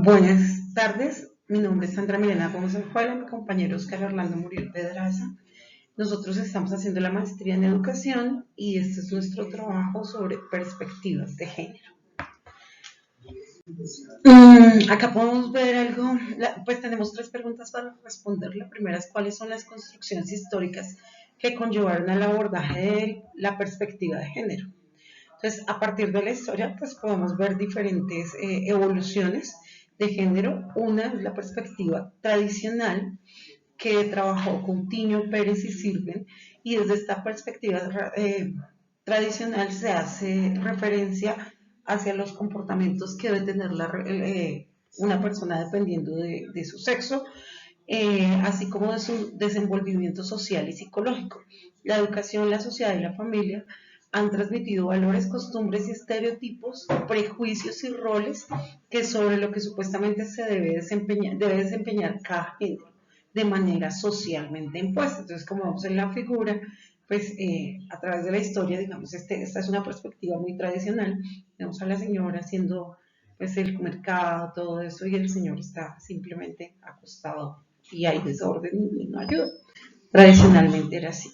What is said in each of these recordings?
Buenas tardes, mi nombre es Sandra Milena Gómez Aljuela, mi compañero Oscar Orlando Muriel Pedraza. Nosotros estamos haciendo la maestría en educación y este es nuestro trabajo sobre perspectivas de género. Acá podemos ver algo, pues tenemos tres preguntas para responder. La primera es cuáles son las construcciones históricas que conllevaron al abordaje de la perspectiva de género. Entonces, a partir de la historia, pues podemos ver diferentes evoluciones de género. Una es la perspectiva tradicional que trabajó Coutinho, Pérez y Sirven, y desde esta perspectiva tradicional se hace referencia hacia los comportamientos que debe tener una persona dependiendo de su sexo, así como de su desenvolvimiento social y psicológico. La educación, la sociedad y la familia han transmitido valores, costumbres y estereotipos, prejuicios y roles que sobre lo que supuestamente se debe desempeñar cada género de manera socialmente impuesta. Entonces, como vemos en la figura, pues a través de la historia, digamos, esta es una perspectiva muy tradicional. Vemos a la señora haciendo pues el mercado, todo eso, y el señor está simplemente acostado y hay desorden y no ayuda. Tradicionalmente era así.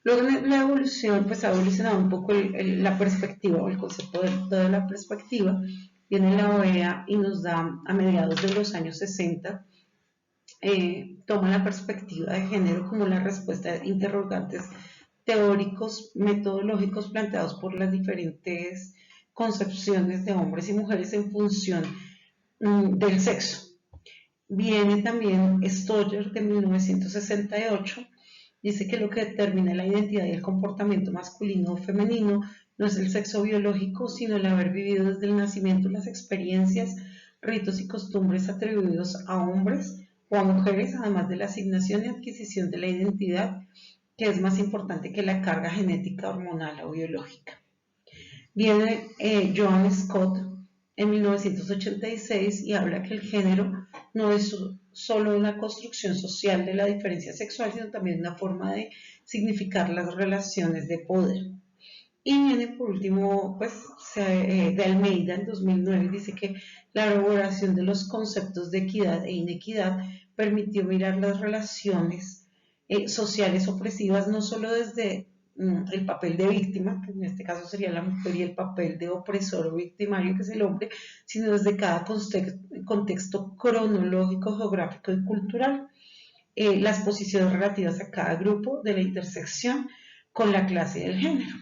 Luego la evolución, pues ha evolucionado un poco la perspectiva o el concepto de toda la perspectiva. Viene la OEA y nos da a mediados de los años 60, toma la perspectiva de género como la respuesta a interrogantes teóricos, metodológicos planteados por las diferentes concepciones de hombres y mujeres en función del sexo. Viene también Stoller de 1968, dice que lo que determina la identidad y el comportamiento masculino o femenino no es el sexo biológico, sino el haber vivido desde el nacimiento las experiencias, ritos y costumbres atribuidos a hombres o a mujeres, además de la asignación y adquisición de la identidad, que es más importante que la carga genética, hormonal o biológica. Viene Joan Scott en 1986 y habla que el género no es solo una construcción social de la diferencia sexual, sino también una forma de significar las relaciones de poder. Y viene por último, pues, de Almeida en 2009, dice que la elaboración de los conceptos de equidad e inequidad permitió mirar las relaciones sociales opresivas no solo desde el papel de víctima, que en este caso sería la mujer, y el papel de opresor o victimario, que es el hombre, sino desde cada contexto cronológico, geográfico y cultural. Las posiciones relativas a cada grupo de la intersección con la clase y el género.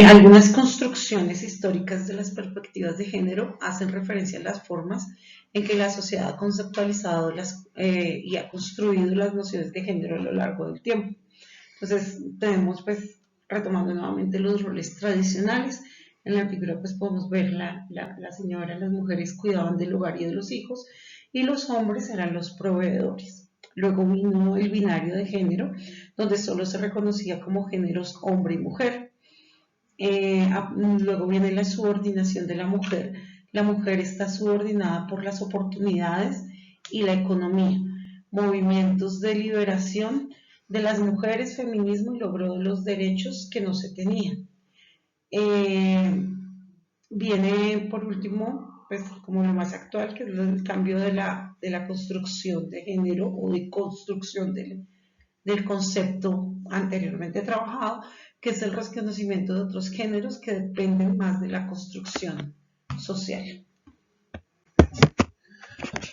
Algunas construcciones históricas de las perspectivas de género hacen referencia a las formas en que la sociedad ha conceptualizado y ha construido las nociones de género a lo largo del tiempo. Entonces, tenemos, pues, retomando nuevamente los roles tradicionales. En la figura, pues, podemos ver la señora, las mujeres cuidaban del hogar y de los hijos, y los hombres eran los proveedores. Luego vino el binario de género, donde solo se reconocía como géneros hombre y mujer. Luego viene la subordinación de la mujer. La mujer está subordinada por las oportunidades y la economía. Movimientos de liberación de las mujeres, feminismo y logro de los derechos que no se tenían. Viene por último, pues como lo más actual, que es el cambio de la construcción de género o de construcción del concepto anteriormente trabajado, que es el reconocimiento de otros géneros que dependen más de la construcción social.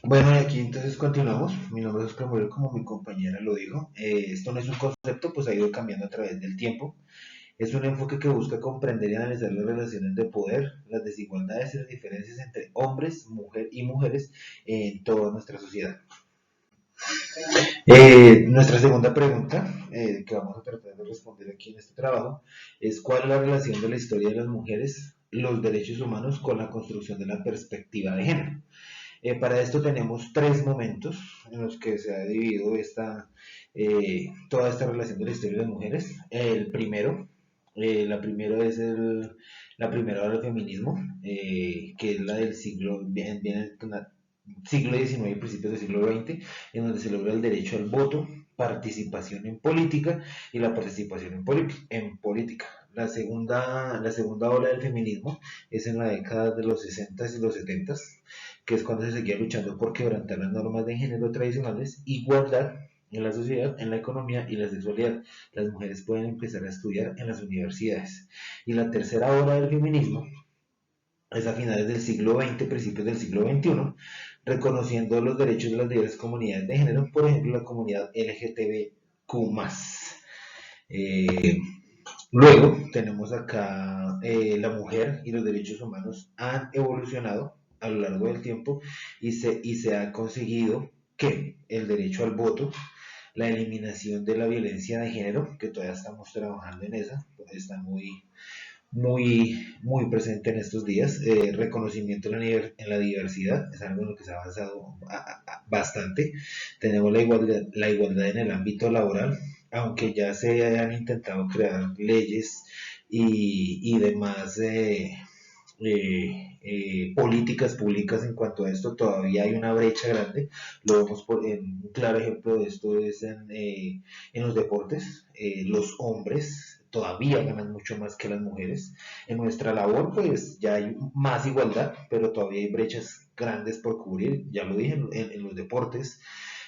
Bueno, y aquí entonces continuamos. Mi nombre es Oscar Morel, como mi compañera lo dijo. Esto no es un concepto, pues ha ido cambiando a través del tiempo. Es un enfoque que busca comprender y analizar las relaciones de poder, las desigualdades y las diferencias entre hombres, y mujeres en toda nuestra sociedad. Nuestra segunda pregunta, que vamos a tratar de responder aquí en este trabajo, es ¿cuál es la relación de la historia de las mujeres, los derechos humanos con la construcción de la perspectiva de género? Para esto tenemos tres momentos en los que se ha dividido toda esta relación de la historia de las mujeres. El primero, la primera es la primera hora del feminismo, que es la del viene siglo XIX y principios del siglo XX, en donde se logra el derecho al voto, participación en política y la participación en política. la segunda ola del feminismo es en la década de los 60 y los 70, que es cuando se seguía luchando por quebrantar las normas de género tradicionales, igualdad en la sociedad, en la economía y la sexualidad. Las mujeres pueden empezar a estudiar en las universidades. Y la tercera ola del feminismo es a finales del siglo XX, principios del siglo XXI, reconociendo los derechos de las diversas comunidades de género, por ejemplo, la comunidad LGTBQ+. Eh, Luego tenemos acá la mujer y los derechos humanos han evolucionado a lo largo del tiempo y se ha conseguido que el derecho al voto, la eliminación de la violencia de género, que todavía estamos trabajando en esa, está muy presente en estos días, reconocimiento en la diversidad, es algo en lo que se ha avanzado bastante. Tenemos la igualdad en el ámbito laboral, aunque ya se han intentado crear leyes y demás políticas públicas en cuanto a esto, todavía hay una brecha grande. Lo vemos un claro ejemplo de esto es en los deportes. Los hombres todavía ganan mucho más que las mujeres. En nuestra labor, pues ya hay más igualdad, pero todavía hay brechas grandes por cubrir, ya lo dije, en los deportes,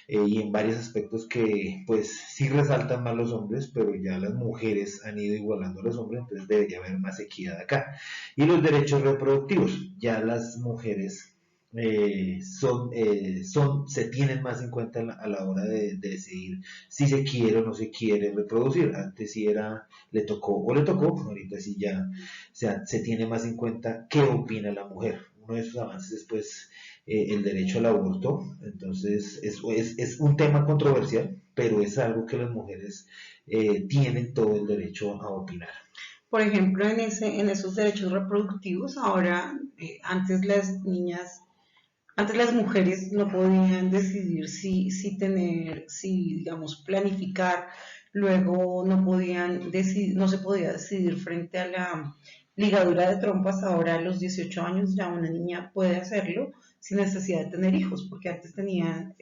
y en varios aspectos que pues sí resaltan más los hombres, pero ya las mujeres han ido igualando a los hombres, entonces debería haber más equidad acá. Y los derechos reproductivos, ya las mujeres se tienen más en cuenta a la hora de decidir si se quiere o no se quiere reproducir. Antes sí era, le tocó o le tocó, ahorita sí ya se tiene más en cuenta qué opina la mujer. Uno de esos avances es pues el derecho al aborto. Entonces es un tema controversial, pero es algo que las mujeres tienen todo el derecho a opinar. Por ejemplo, en esos derechos reproductivos, ahora, antes las mujeres no podían decidir si, digamos, planificar, luego no podían decidir, no se podía decidir frente a la ligadura de trompas. Ahora a los 18 años ya una niña puede hacerlo sin necesidad de tener hijos, porque antes tenían,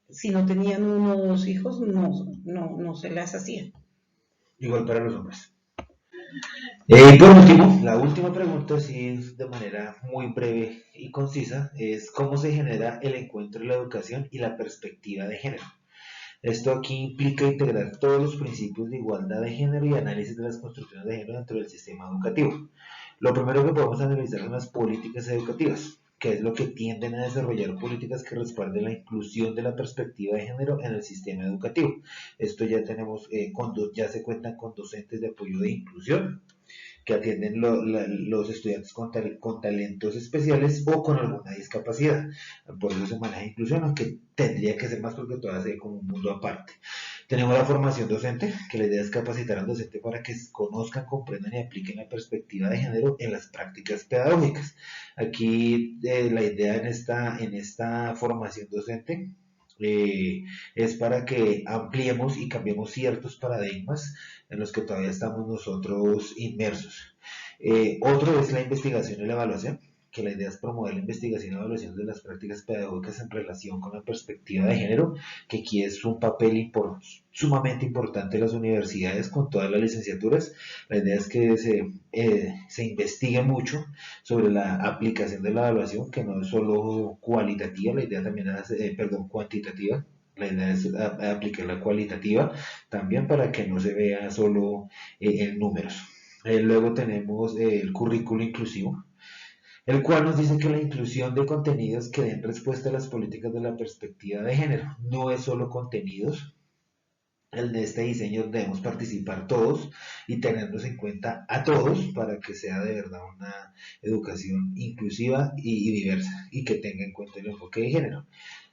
si no tenían uno o dos hijos, no se las hacían. Igual para los hombres. Y por último, la última pregunta, sí es de manera muy breve y concisa, es cómo se genera el encuentro de la educación y la perspectiva de género. Esto aquí implica integrar todos los principios de igualdad de género y análisis de las construcciones de género dentro del sistema educativo. Lo primero que podemos analizar son las políticas educativas, que es lo que tienden a desarrollar políticas que respalden la inclusión de la perspectiva de género en el sistema educativo. Esto ya tenemos, ya se cuentan con docentes de apoyo de inclusión, que atienden los estudiantes con talentos especiales o con alguna discapacidad. Por eso se maneja inclusión, aunque tendría que ser más porque todavía se ve como un mundo aparte. Tenemos la formación docente, que la idea es capacitar al docente para que conozcan, comprendan y apliquen la perspectiva de género en las prácticas pedagógicas. Aquí la idea en esta formación docente es para que ampliemos y cambiemos ciertos paradigmas en los que todavía estamos nosotros inmersos. Otro es la investigación y la evaluación, que la idea es promover la investigación y evaluación de las prácticas pedagógicas en relación con la perspectiva de género, que aquí es un papel sumamente importante en las universidades con todas las licenciaturas. La idea es que se investigue mucho sobre la aplicación de la evaluación, que no es solo cualitativa, la idea también es, cuantitativa. La idea es aplicar la cualitativa también para que no se vea solo en números. Luego tenemos el currículo inclusivo, el cual nos dice que la inclusión de contenidos que den respuesta a las políticas de la perspectiva de género no es solo contenidos. En este diseño debemos participar todos y tenernos en cuenta a todos para que sea de verdad una educación inclusiva y diversa y que tenga en cuenta el enfoque de género.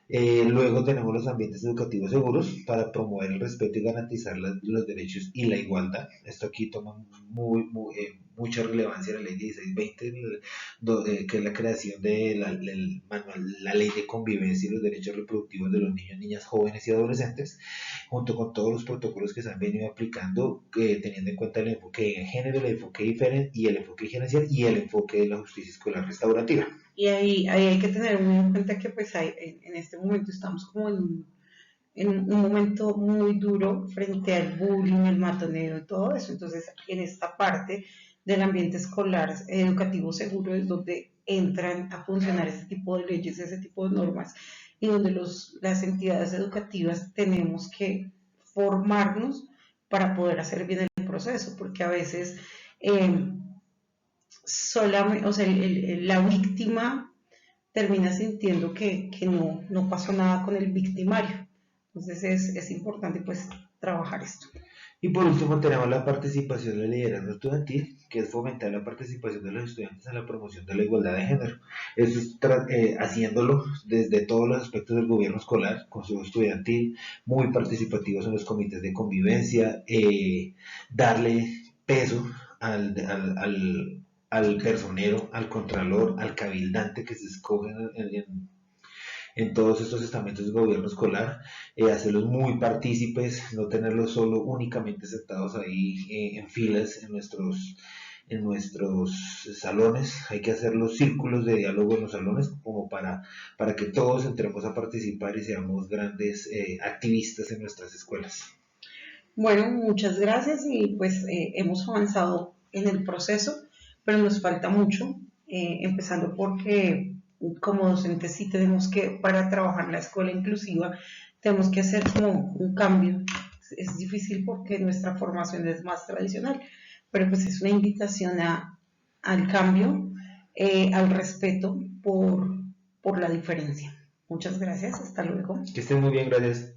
Luego tenemos los ambientes educativos seguros para promover el respeto y garantizar los derechos y la igualdad. Esto aquí toma mucha relevancia la ley 1620, que es la creación de la ley de convivencia y los derechos reproductivos de los niños, niñas, jóvenes y adolescentes, junto con todos los protocolos que se han venido aplicando, teniendo en cuenta el enfoque de género, el enfoque diferente y el enfoque gerencial y el enfoque de la justicia escolar restaurativa. Y ahí hay que tener muy en cuenta que pues en este momento estamos como en un momento muy duro frente al bullying, el matoneo y todo eso. Entonces, en esta parte del ambiente escolar educativo seguro es donde entran a funcionar ese tipo de leyes, ese tipo de normas, y donde las entidades educativas tenemos que formarnos para poder hacer bien el proceso, porque a veces solamente, o sea, la víctima termina sintiendo que no pasó nada con el victimario. Entonces es importante pues trabajar esto. Y por último tenemos la participación del liderazgo estudiantil, que es fomentar la participación de los estudiantes en la promoción de la igualdad de género. Eso es haciéndolo desde todos los aspectos del gobierno escolar, consejo estudiantil, muy participativos en los comités de convivencia, darle peso al personero, al contralor, al cabildante que se escoge en todos estos estamentos de gobierno escolar, hacerlos muy partícipes, no tenerlos solo únicamente sentados ahí en filas en nuestros salones. Hay que hacer los círculos de diálogo en los salones como para que todos entremos a participar y seamos grandes activistas en nuestras escuelas. Bueno, muchas gracias y pues hemos avanzado en el proceso, pero nos falta mucho, empezando porque como docentes sí tenemos que, para trabajar la escuela inclusiva, tenemos que hacer como un cambio. Es difícil porque nuestra formación es más tradicional, pero pues es una invitación al cambio, al respeto por la diferencia. Muchas gracias, hasta luego. Que estén muy bien, gracias.